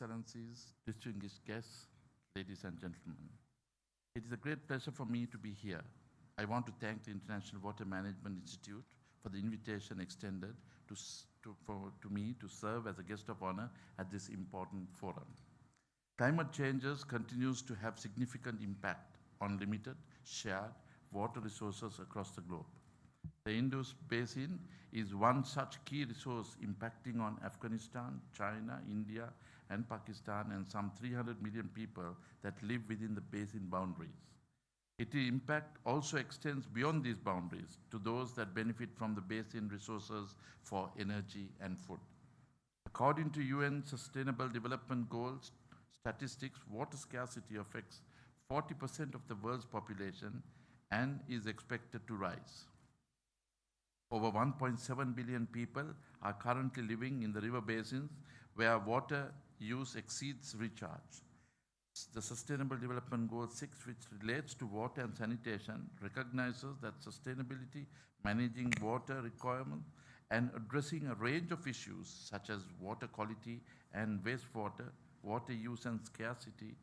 Excellencies, distinguished guests, ladies and gentlemen. It is a great pleasure for me to be here. I want to thank the International Water Management Institute for the invitation extended to me to serve as a guest of honor at this important forum. Climate changes continues to have significant impact on limited, shared water resources across the globe. The Indus Basin is one such key resource impacting on Afghanistan, China, India, and Pakistan, and some 300 million people that live within the basin boundaries. Its impact also extends beyond these boundaries to those that benefit from the basin resources for energy and food. According to UN Sustainable Development Goals statistics, water scarcity affects 40% of the world's population and is expected to rise. Over 1.7 billion people are currently living in the river basins where water use exceeds recharge. The Sustainable Development Goal 6, which relates to water and sanitation, recognizes that sustainability, managing water requirements, and addressing a range of issues such as water quality and wastewater, water use and scarcity,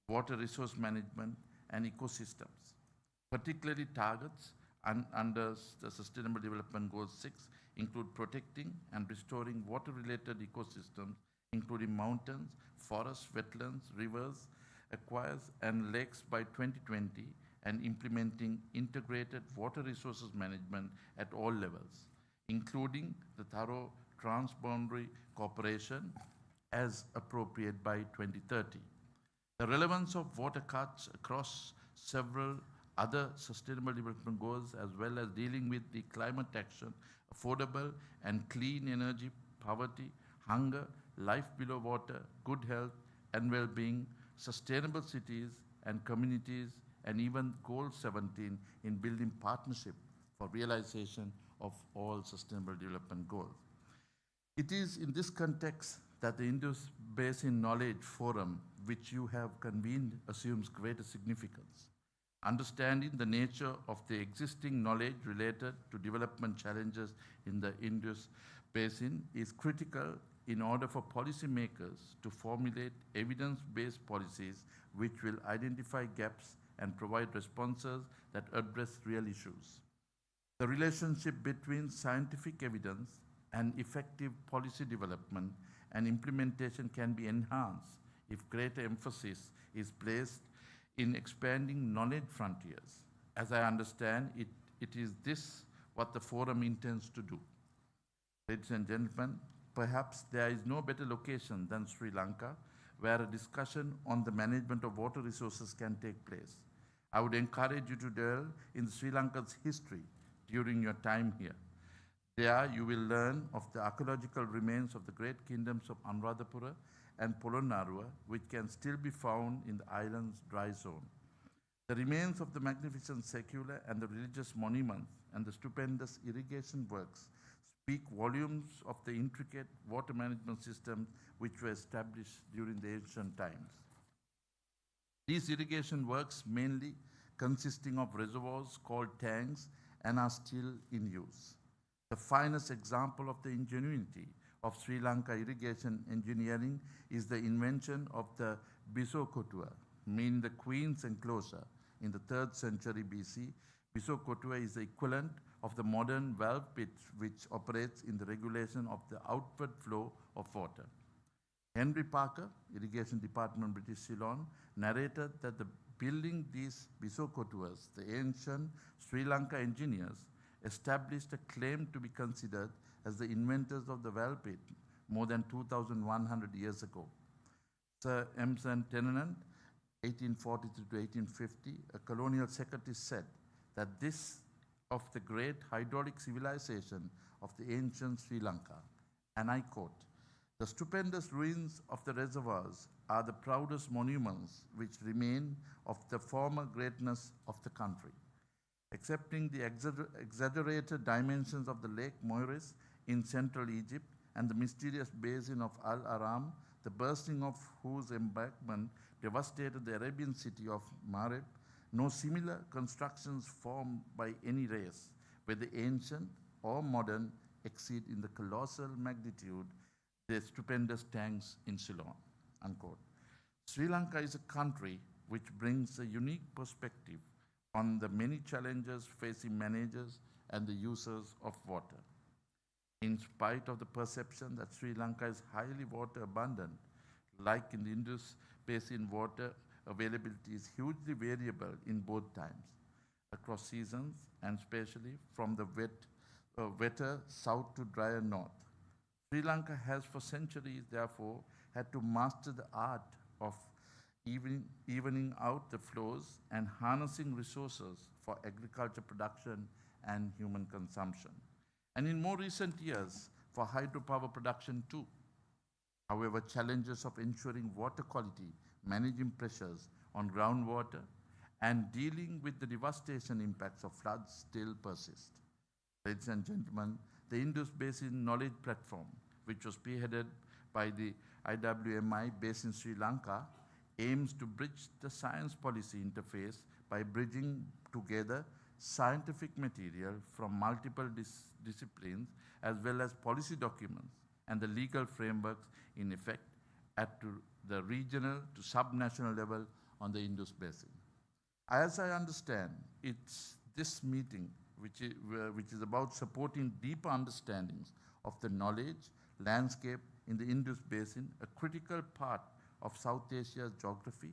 water resource management, and ecosystems. Particularly targets under the Sustainable Development Goal 6 include protecting and restoring water-related ecosystems, including mountains, forests, wetlands, rivers, aquifers, and lakes by 2020, and implementing integrated water resources management at all levels, including the thorough transboundary cooperation as appropriate by 2030. The relevance of water cuts across several other sustainable development goals, as well as dealing with the climate action, affordable and clean energy, poverty, hunger, life below water, good health and well-being, sustainable cities and communities, and even Goal 17 in building partnership for realization of all sustainable development goals. It is in this context that the Indus Basin Knowledge Forum, which you have convened, assumes greater significance. Understanding the nature of the existing knowledge related to development challenges in the Indus Basin is critical in order for policymakers to formulate evidence-based policies which will identify gaps and provide responses that address real issues. The relationship between scientific evidence and effective policy development and implementation can be enhanced if greater emphasis is placed in expanding knowledge frontiers. As I understand, it is this what the forum intends to do. Ladies and gentlemen, perhaps there is no better location than Sri Lanka where a discussion on the management of water resources can take place. I would encourage you to delve in Sri Lanka's history during your time here. There you will learn of the archaeological remains of the great kingdoms of Anuradhapura and Polonnaruwa, which can still be found in the island's dry zone. The remains of the magnificent secular and the religious monuments and the stupendous irrigation works speak volumes of the intricate water management systems which were established during the ancient times. These irrigation works mainly consisting of reservoirs called tanks and are still in use. The finest example of the ingenuity of Sri Lanka irrigation engineering is the invention of the Bisokotua, meaning the Queen's Enclosure, in the 3rd century BC. Bisokotua is the equivalent of the modern valve pit which operates in the regulation of the outward flow of water. Henry Parker, Irrigation Department, British Ceylon, narrated that the building these Bisokotuas, the ancient Sri Lanka engineers established a claim to be considered as the inventors of the valve pit more than 2,100 years ago. Sir Emerson Tennant, 1843 to 1850, a colonial secretary, said that this of the great hydraulic civilization of the ancient Sri Lanka, and I quote, "The stupendous ruins of the reservoirs are the proudest monuments which remain of the former greatness of the country. Accepting the exaggerated dimensions of the Lake Moeris in central Egypt and the mysterious basin of Al Aram, the bursting of whose embankment devastated the Arabian city of Mareb, no similar constructions formed by any race, whether ancient or modern, exceed in the colossal magnitude the stupendous tanks in Ceylon." unquote. Sri Lanka is a country which brings a unique perspective on the many challenges facing managers and the users of water. In spite of the perception that Sri Lanka is highly water abundant, like in the Indus Basin, water availability is hugely variable in both times, across seasons, and especially from the wetter south to drier north. Sri Lanka has for centuries, therefore, had to master the art of evening out the flows and harnessing resources for agriculture production and human consumption. And in more recent years, for hydropower production too. However, challenges of ensuring water quality, managing pressures on groundwater, and dealing with the devastation impacts of floods still persist. Ladies and gentlemen, the Indus Basin Knowledge Platform, which was spearheaded by the IWMI based in Sri Lanka, aims to bridge the science policy interface by bridging together scientific material from multiple disciplines as well as policy documents and the legal frameworks in effect at the regional to subnational level on the Indus Basin. As I understand, it's this meeting which is about supporting deeper understandings of the knowledge landscape in the Indus Basin, a critical part of South Asia's geography,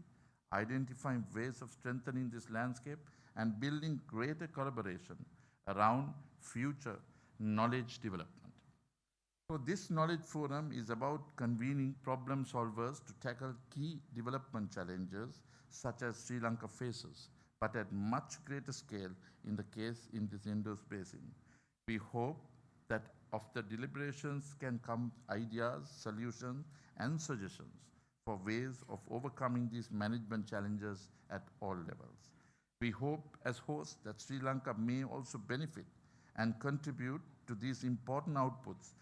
identifying ways of strengthening this landscape and building greater collaboration around future knowledge development. So this knowledge forum is about convening problem solvers to tackle key development challenges such as Sri Lanka faces, but at much greater scale in the case in this Indus Basin. We hope that of the deliberations can come ideas, solutions, and suggestions for ways of overcoming these management challenges at all levels. We hope as hosts that Sri Lanka may also benefit and contribute to these important outputs,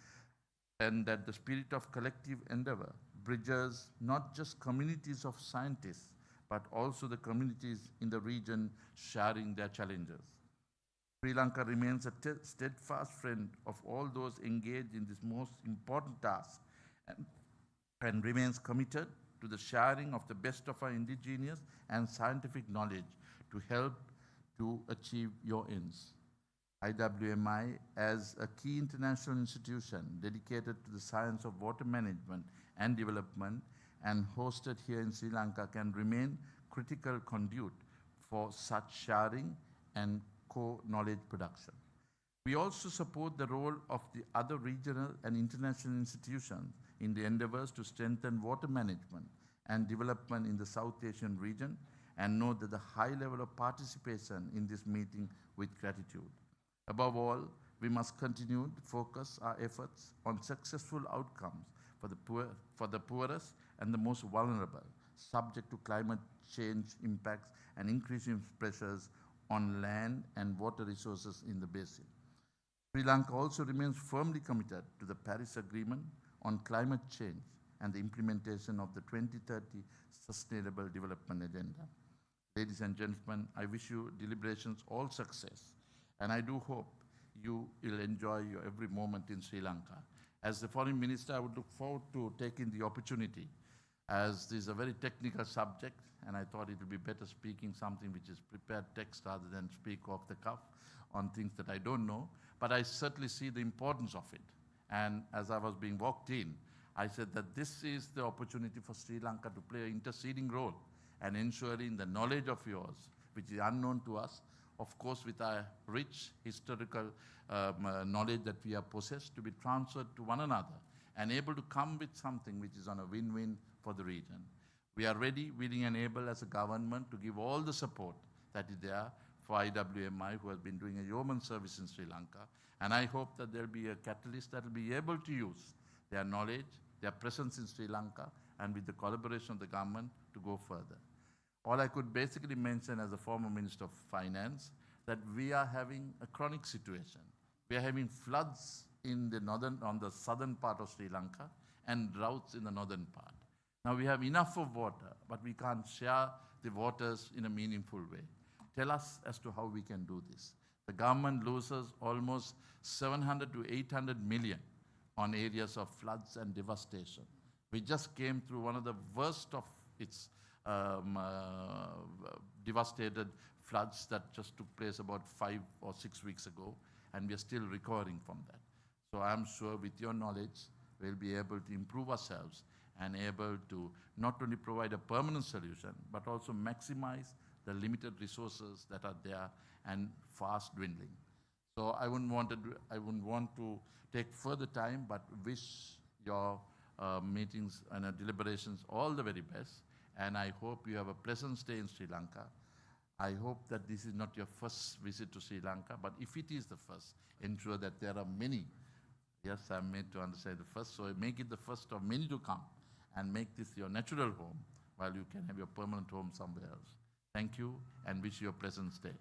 and that the spirit of collective endeavor bridges not just communities of scientists, but also the communities in the region sharing their challenges. Sri Lanka remains a steadfast friend of all those engaged in this most important task and remains committed to the sharing of the best of our indigenous and scientific knowledge to help to achieve your ends. IWMI, as a key international institution dedicated to the science of water management and development and hosted here in Sri Lanka, can remain critical conduit for such sharing and co-knowledge production. We also support the role of the other regional and international institutions in the endeavors to strengthen water management and development in the South Asian region, and note that the high level of participation in this meeting with gratitude. Above all, we must continue to focus our efforts on successful outcomes for the poorest and the most vulnerable, subject to climate change impacts and increasing pressures on land and water resources in the basin. Sri Lanka also remains firmly committed to the Paris Agreement on climate change and the implementation of the 2030 Sustainable Development Agenda. Ladies and gentlemen, I wish you deliberations all success, and I do hope you will enjoy your every moment in Sri Lanka. As the Foreign Minister, I would look forward to taking the opportunity, as this is a very technical subject, and I thought it would be better speaking something which is prepared text rather than speak off the cuff on things that I don't know, but I certainly see the importance of it. And as I was being walked in, I said that this is the opportunity for Sri Lanka to play an interceding role and ensuring the knowledge of yours, which is unknown to us, of course with our rich historical knowledge that we have possessed, to be transferred to one another and able to come with something which is on a win-win for the region. We are ready, willing and able as a government to give all the support that is there for IWMI, who has been doing a yeoman service in Sri Lanka. And I hope that there will be a catalyst that will be able to use their knowledge, their presence in Sri Lanka, and with the collaboration of the government to go further. All I could basically mention as a former Minister of Finance, that we are having a chronic situation. We are having floods in the on the southern part of Sri Lanka and droughts in the northern part. Now we have enough of water, but we can't share the waters in a meaningful way. Tell us as to how we can do this. The government loses almost 700 to 800 million on areas of floods and devastation, We just came through one of the worst of its devastated floods that just took place about 5 or 6 weeks ago, and we are still recovering from that. So I'm sure with your knowledge, we'll be able to improve ourselves and able to not only provide a permanent solution, but also maximize the limited resources that are there and fast dwindling. So I wouldn't want to take further time, but wish your meetings and deliberations all the very best. And I hope you have a pleasant stay in Sri Lanka. I hope that this is not your first visit to Sri Lanka, but if it is the first, ensure that there are many. Yes, I'm made to understand the first, so make it the first of many to come, and make this your natural home while you can have your permanent home somewhere else. Thank you, and wish you a pleasant stay.